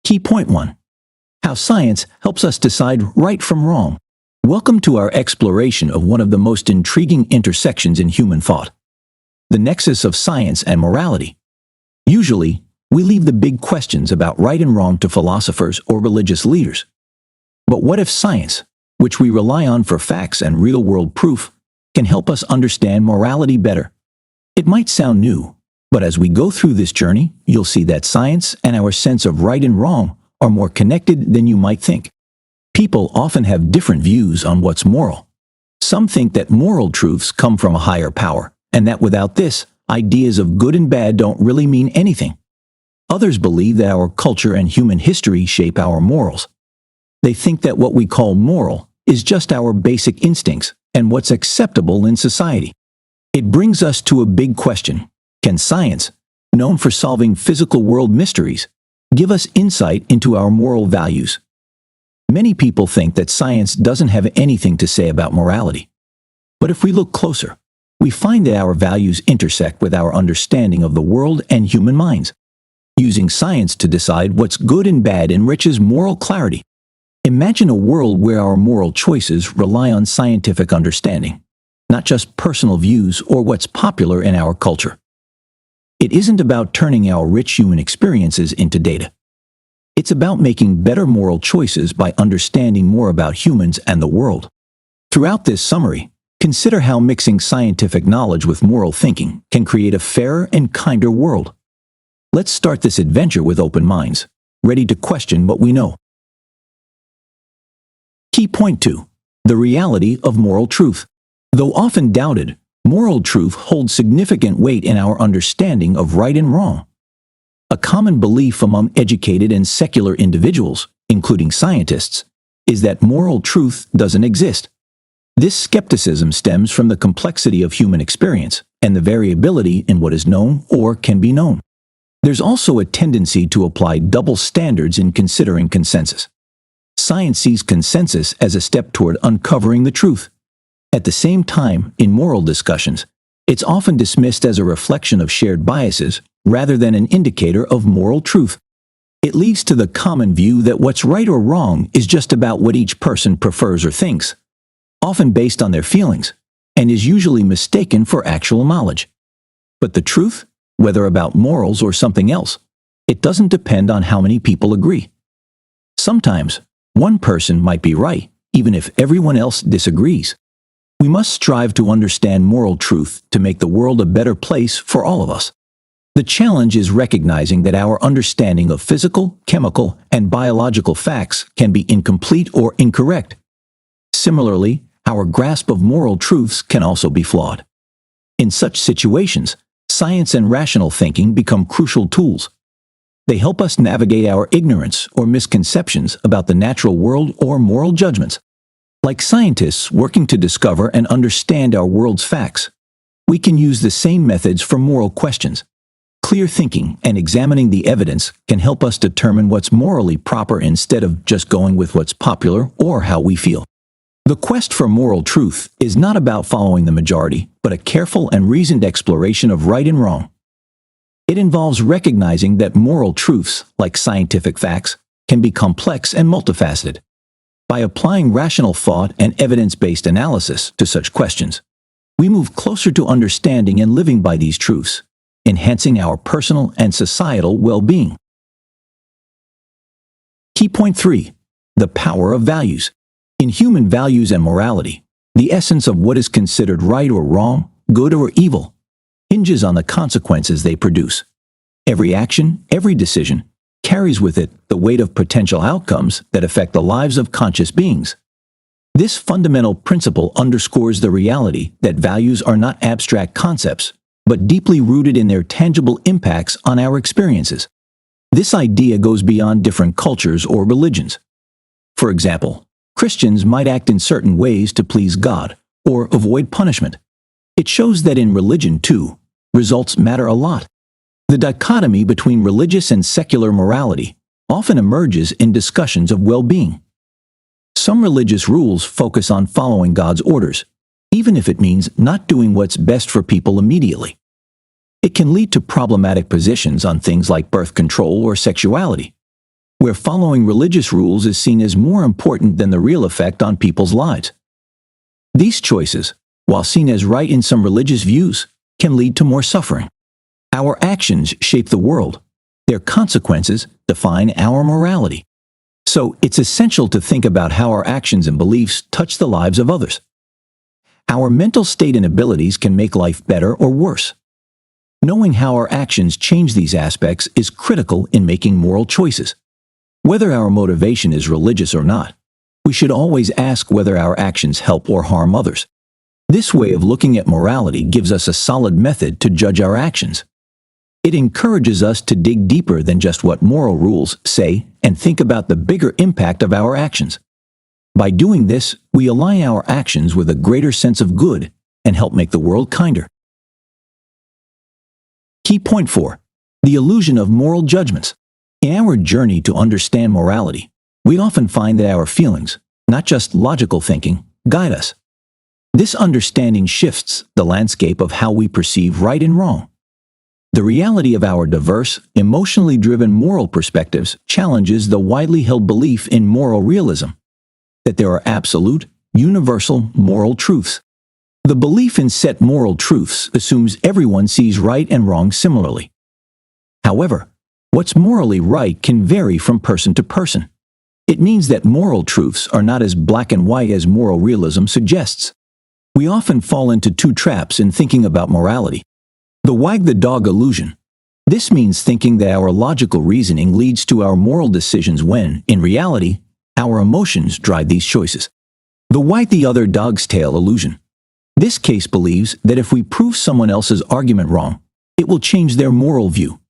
Key point 1. How science helps us decide right from wrong. Welcome to our exploration of one of the most intriguing intersections in human thought, the nexus of science and morality. Usually, we leave the big questions about right and wrong to philosophers or religious leaders. But what if science, which we rely on for facts and real-world proof, can help us understand morality better? It might sound new, but as we go through this journey, you'll see that science and our sense of right and wrong are more connected than you might think. People often have different views on what's moral. Some think that moral truths come from a higher power, and that without this, ideas of good and bad don't really mean anything. Others believe that our culture and human history shape our morals. They think that what we call moral is just our basic instincts and what's acceptable in society. It brings us to a big question. Can science, known for solving physical world mysteries, give us insight into our moral values? Many people think that science doesn't have anything to say about morality. But if we look closer, we find that our values intersect with our understanding of the world and human minds. Using science to decide what's good and bad enriches moral clarity. Imagine a world where our moral choices rely on scientific understanding, not just personal views or what's popular in our culture. It isn't about turning our rich human experiences into data. It's about making better moral choices by understanding more about humans and the world. Throughout this summary, consider how mixing scientific knowledge with moral thinking can create a fairer and kinder world. Let's start this adventure with open minds, ready to question what we know. Key point 2. The reality of moral truth. Though often doubted, moral truth holds significant weight in our understanding of right and wrong. A common belief among educated and secular individuals, including scientists, is that moral truth doesn't exist. This skepticism stems from the complexity of human experience and the variability in what is known or can be known. There's also a tendency to apply double standards in considering consensus. Science sees consensus as a step toward uncovering the truth. At the same time, in moral discussions, it's often dismissed as a reflection of shared biases rather than an indicator of moral truth. It leads to the common view that what's right or wrong is just about what each person prefers or thinks, often based on their feelings, and is usually mistaken for actual knowledge. But the truth, whether about morals or something else, it doesn't depend on how many people agree. Sometimes, one person might be right, even if everyone else disagrees. We must strive to understand moral truth to make the world a better place for all of us. The challenge is recognizing that our understanding of physical, chemical, and biological facts can be incomplete or incorrect. Similarly, our grasp of moral truths can also be flawed. In such situations, science and rational thinking become crucial tools. They help us navigate our ignorance or misconceptions about the natural world or moral judgments. Like scientists working to discover and understand our world's facts, we can use the same methods for moral questions. Clear thinking and examining the evidence can help us determine what's morally proper instead of just going with what's popular or how we feel. The quest for moral truth is not about following the majority, but a careful and reasoned exploration of right and wrong. It involves recognizing that moral truths, like scientific facts, can be complex and multifaceted. By applying rational thought and evidence-based analysis to such questions, we move closer to understanding and living by these truths, enhancing our personal and societal well-being. Key point 3. The power of values. In human values and morality, the essence of what is considered right or wrong, good or evil, hinges on the consequences they produce. Every action, every decision, carries with it the weight of potential outcomes that affect the lives of conscious beings. This fundamental principle underscores the reality that values are not abstract concepts, but deeply rooted in their tangible impacts on our experiences. This idea goes beyond different cultures or religions. For example, Christians might act in certain ways to please God or avoid punishment. It shows that in religion, too, results matter a lot. The dichotomy between religious and secular morality often emerges in discussions of well-being. Some religious rules focus on following God's orders, even if it means not doing what's best for people immediately. It can lead to problematic positions on things like birth control or sexuality. where following religious rules is seen as more important than the real effect on people's lives. These choices, while seen as right in some religious views, can lead to more suffering. Our actions shape the world. Their consequences define our morality. So it's essential to think about how our actions and beliefs touch the lives of others. Our mental state and abilities can make life better or worse. Knowing how our actions change these aspects is critical in making moral choices. Whether our motivation is religious or not, we should always ask whether our actions help or harm others. This way of looking at morality gives us a solid method to judge our actions. It encourages us to dig deeper than just what moral rules say and think about the bigger impact of our actions. By doing this, we align our actions with a greater sense of good and help make the world kinder. Key point 4. The illusion of moral judgments. In our journey to understand morality, we often find that our feelings, not just logical thinking, guide us. This understanding shifts the landscape of how we perceive right and wrong. The reality of our diverse, emotionally driven moral perspectives challenges the widely held belief in moral realism, that there are absolute, universal moral truths. The belief in set moral truths assumes everyone sees right and wrong similarly. However, what's morally right can vary from person to person. It means that moral truths are not as black and white as moral realism suggests. We often fall into two traps in thinking about morality. The wag the dog illusion. This means thinking that our logical reasoning leads to our moral decisions when, in reality, our emotions drive these choices. The wag the other dog's tail illusion. This case believes that if we prove someone else's argument wrong, it will change their moral view.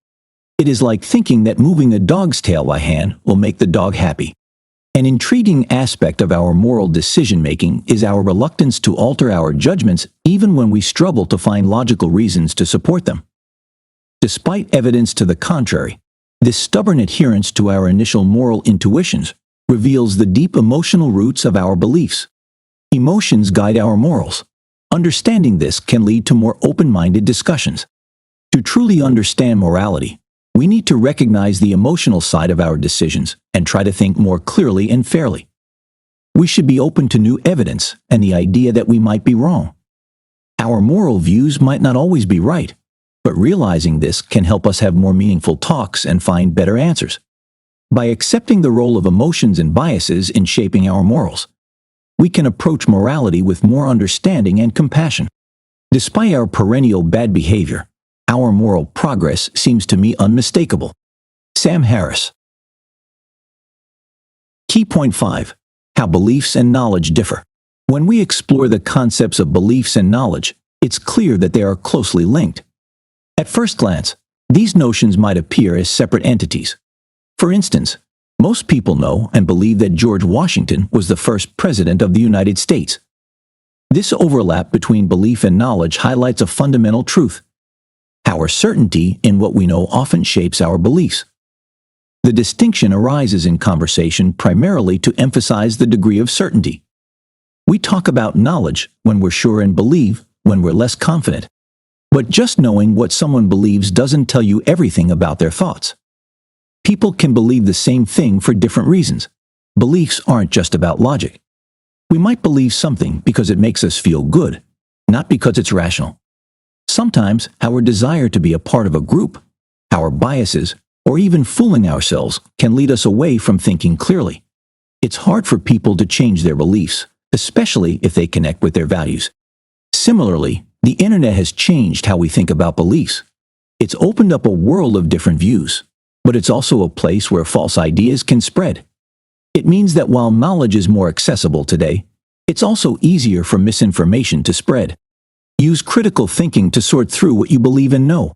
It is like thinking that moving a dog's tail by hand will make the dog happy. An intriguing aspect of our moral decision-making is our reluctance to alter our judgments even when we struggle to find logical reasons to support them. Despite evidence to the contrary, this stubborn adherence to our initial moral intuitions reveals the deep emotional roots of our beliefs. Emotions guide our morals. Understanding this can lead to more open-minded discussions. To truly understand morality, we need to recognize the emotional side of our decisions and try to think more clearly and fairly. We should be open to new evidence and the idea that we might be wrong. Our moral views might not always be right, but realizing this can help us have more meaningful talks and find better answers. By accepting the role of emotions and biases in shaping our morals, we can approach morality with more understanding and compassion. Despite our perennial bad behavior, our moral progress seems to me unmistakable. Sam Harris. Key point 5. How beliefs and knowledge differ. When we explore the concepts of beliefs and knowledge, it's clear that they are closely linked. At first glance, these notions might appear as separate entities. For instance, most people know and believe that George Washington was the first president of the United States. This overlap between belief and knowledge highlights a fundamental truth. Our certainty in what we know often shapes our beliefs. The distinction arises in conversation primarily to emphasize the degree of certainty. We talk about knowledge when we're sure and believe when we're less confident. But just knowing what someone believes doesn't tell you everything about their thoughts. People can believe the same thing for different reasons. Beliefs aren't just about logic. We might believe something because it makes us feel good, not because it's rational. Sometimes our desire to be a part of a group, our biases, or even fooling ourselves can lead us away from thinking clearly. It's hard for people to change their beliefs, especially if they connect with their values. Similarly, the internet has changed how we think about beliefs. It's opened up a world of different views, but it's also a place where false ideas can spread. It means that while knowledge is more accessible today, it's also easier for misinformation to spread. Use critical thinking to sort through what you believe and know.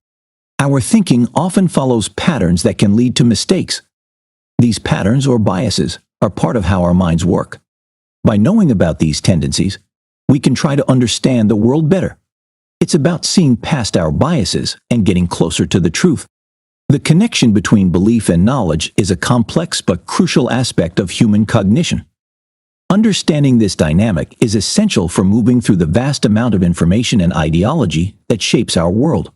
Our thinking often follows patterns that can lead to mistakes. These patterns or biases are part of how our minds work. By knowing about these tendencies, we can try to understand the world better. It's about seeing past our biases and getting closer to the truth. The connection between belief and knowledge is a complex but crucial aspect of human cognition. Understanding this dynamic is essential for moving through the vast amount of information and ideology that shapes our world.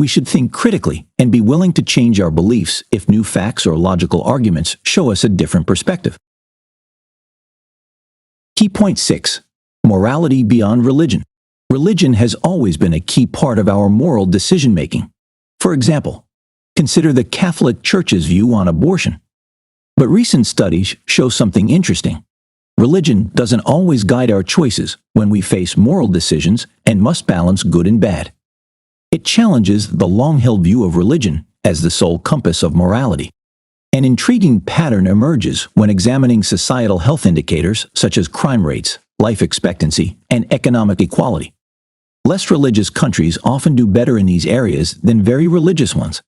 We should think critically and be willing to change our beliefs if new facts or logical arguments show us a different perspective. Key point 6. Morality beyond religion. Religion has always been a key part of our moral decision-making. For example, consider the Catholic Church's view on abortion. But recent studies show something interesting. Religion doesn't always guide our choices when we face moral decisions and must balance good and bad. It challenges the long-held view of religion as the sole compass of morality. An intriguing pattern emerges when examining societal health indicators such as crime rates, life expectancy, and economic equality. Less religious countries often do better in these areas than very religious ones.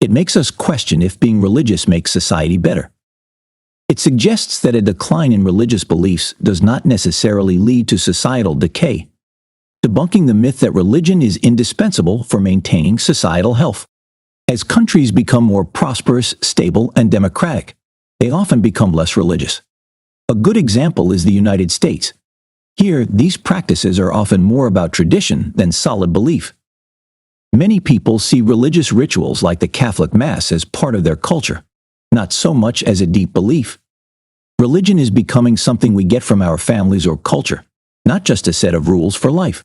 It makes us question if being religious makes society better. It suggests that a decline in religious beliefs does not necessarily lead to societal decay, debunking the myth that religion is indispensable for maintaining societal health. As countries become more prosperous, stable, and democratic, they often become less religious. A good example is the United States. Here, these practices are often more about tradition than solid belief. Many people see religious rituals like the Catholic Mass as part of their culture, not so much as a deep belief. Religion is becoming something we get from our families or culture, not just a set of rules for life.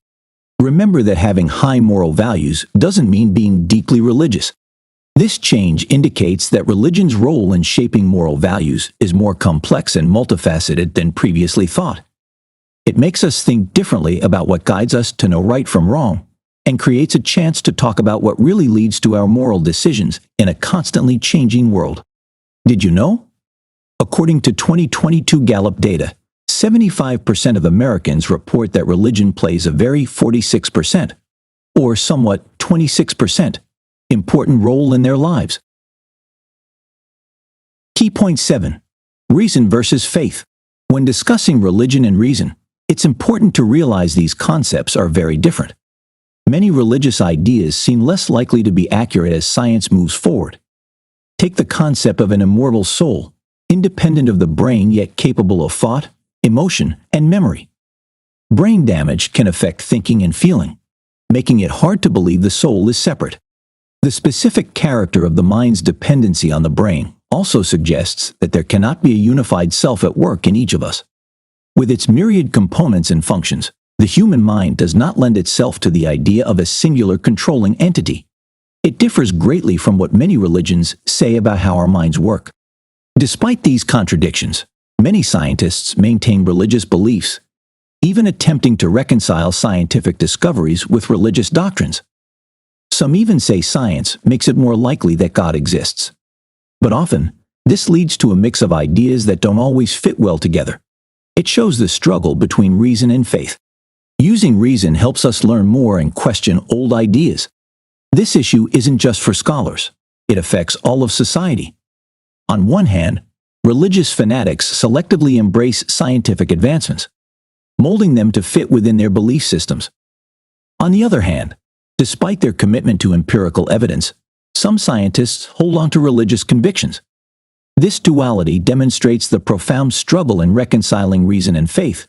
Remember that having high moral values doesn't mean being deeply religious. This change indicates that religion's role in shaping moral values is more complex and multifaceted than previously thought. It makes us think differently about what guides us to know right from wrong, and creates a chance to talk about what really leads to our moral decisions in a constantly changing world. Did you know? According to 2022 Gallup data, 75% of Americans report that religion plays a very 46%, or somewhat 26%, important role in their lives. Key point 7. Reason versus faith. When discussing religion and reason, it's important to realize these concepts are very different. Many religious ideas seem less likely to be accurate as science moves forward. Take the concept of an immortal soul, independent of the brain yet capable of thought, emotion, and memory. Brain damage can affect thinking and feeling, making it hard to believe the soul is separate. The specific character of the mind's dependency on the brain also suggests that there cannot be a unified self at work in each of us. With its myriad components and functions, the human mind does not lend itself to the idea of a singular controlling entity. It differs greatly from what many religions say about how our minds work. Despite these contradictions, many scientists maintain religious beliefs, even attempting to reconcile scientific discoveries with religious doctrines. Some even say science makes it more likely that God exists. But often, this leads to a mix of ideas that don't always fit well together. It shows the struggle between reason and faith. Using reason helps us learn more and question old ideas. This issue isn't just for scholars. It affects all of society. On one hand, religious fanatics selectively embrace scientific advancements, molding them to fit within their belief systems. On the other hand, despite their commitment to empirical evidence, some scientists hold on to religious convictions. This duality demonstrates the profound struggle in reconciling reason and faith,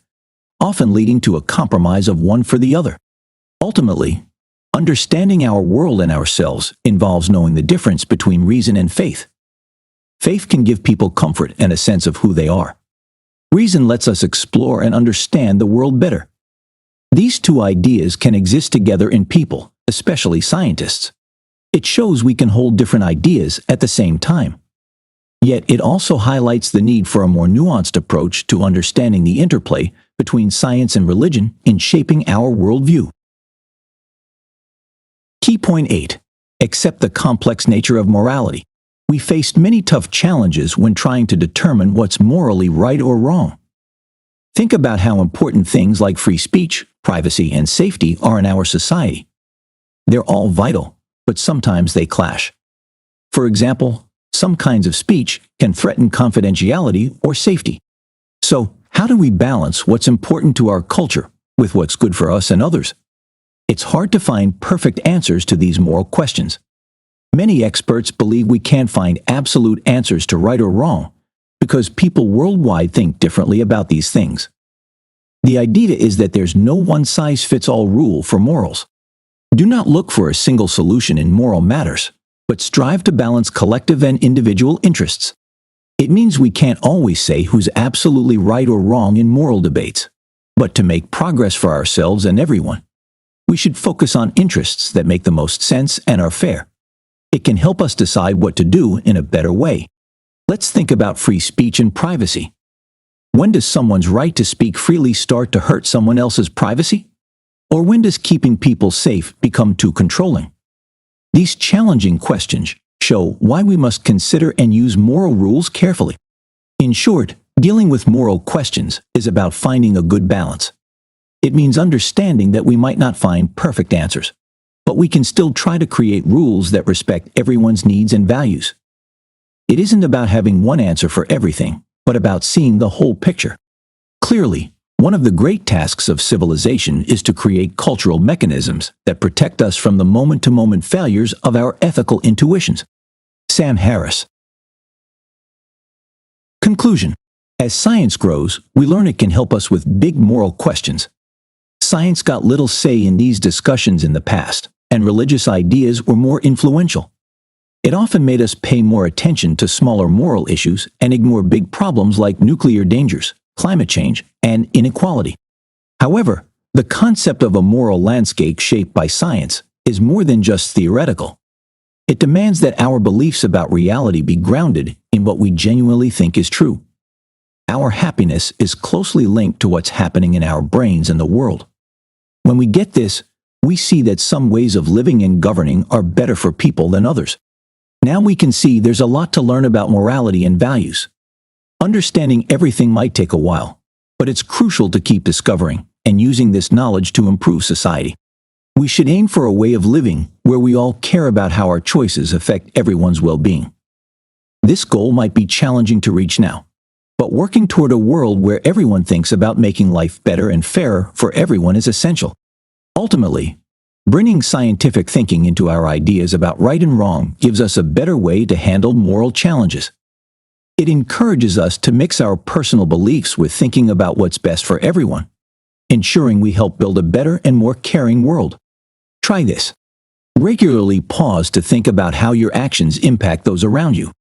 often leading to a compromise of one for the other. Ultimately, understanding our world and ourselves involves knowing the difference between reason and faith. Faith can give people comfort and a sense of who they are. Reason lets us explore and understand the world better. These two ideas can exist together in people, especially scientists. It shows we can hold different ideas at the same time. Yet it also highlights the need for a more nuanced approach to understanding the interplay between science and religion in shaping our worldview. Key point 8. Accept the complex nature of morality. We faced many tough challenges when trying to determine what's morally right or wrong. Think about how important things like free speech, privacy, and safety are in our society. They're all vital, but sometimes they clash. For example, some kinds of speech can threaten confidentiality or safety. So, how do we balance what's important to our culture with what's good for us and others? It's hard to find perfect answers to these moral questions. Many experts believe we can't find absolute answers to right or wrong because people worldwide think differently about these things. The idea is that there's no one-size-fits-all rule for morals. Do not look for a single solution in moral matters, but strive to balance collective and individual interests. It means we can't always say who's absolutely right or wrong in moral debates, but to make progress for ourselves and everyone, we should focus on interests that make the most sense and are fair. It can help us decide what to do in a better way. Let's think about free speech and privacy. When does someone's right to speak freely start to hurt someone else's privacy? Or when does keeping people safe become too controlling? These challenging questions show why we must consider and use moral rules carefully. In short, dealing with moral questions is about finding a good balance. It means understanding that we might not find perfect answers, but we can still try to create rules that respect everyone's needs and values. It isn't about having one answer for everything, but about seeing the whole picture. Clearly, one of the great tasks of civilization is to create cultural mechanisms that protect us from the moment-to-moment failures of our ethical intuitions. Sam Harris. Conclusion. As science grows, we learn it can help us with big moral questions. Science got little say in these discussions in the past, and religious ideas were more influential. It often made us pay more attention to smaller moral issues and ignore big problems like nuclear dangers, climate change, and inequality. However, the concept of a moral landscape shaped by science is more than just theoretical. It demands that our beliefs about reality be grounded in what we genuinely think is true. Our happiness is closely linked to what's happening in our brains and the world. When we get this, we see that some ways of living and governing are better for people than others. Now we can see there's a lot to learn about morality and values. Understanding everything might take a while, but it's crucial to keep discovering and using this knowledge to improve society. We should aim for a way of living where we all care about how our choices affect everyone's well-being. This goal might be challenging to reach now, but working toward a world where everyone thinks about making life better and fairer for everyone is essential. Ultimately, bringing scientific thinking into our ideas about right and wrong gives us a better way to handle moral challenges. It encourages us to mix our personal beliefs with thinking about what's best for everyone, ensuring we help build a better and more caring world. Try this. Regularly pause to think about how your actions impact those around you.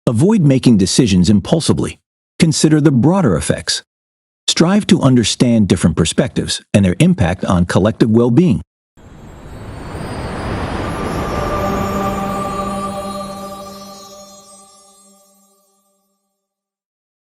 Avoid making decisions impulsively. Consider the broader effects. Strive to understand different perspectives and their impact on collective well-being.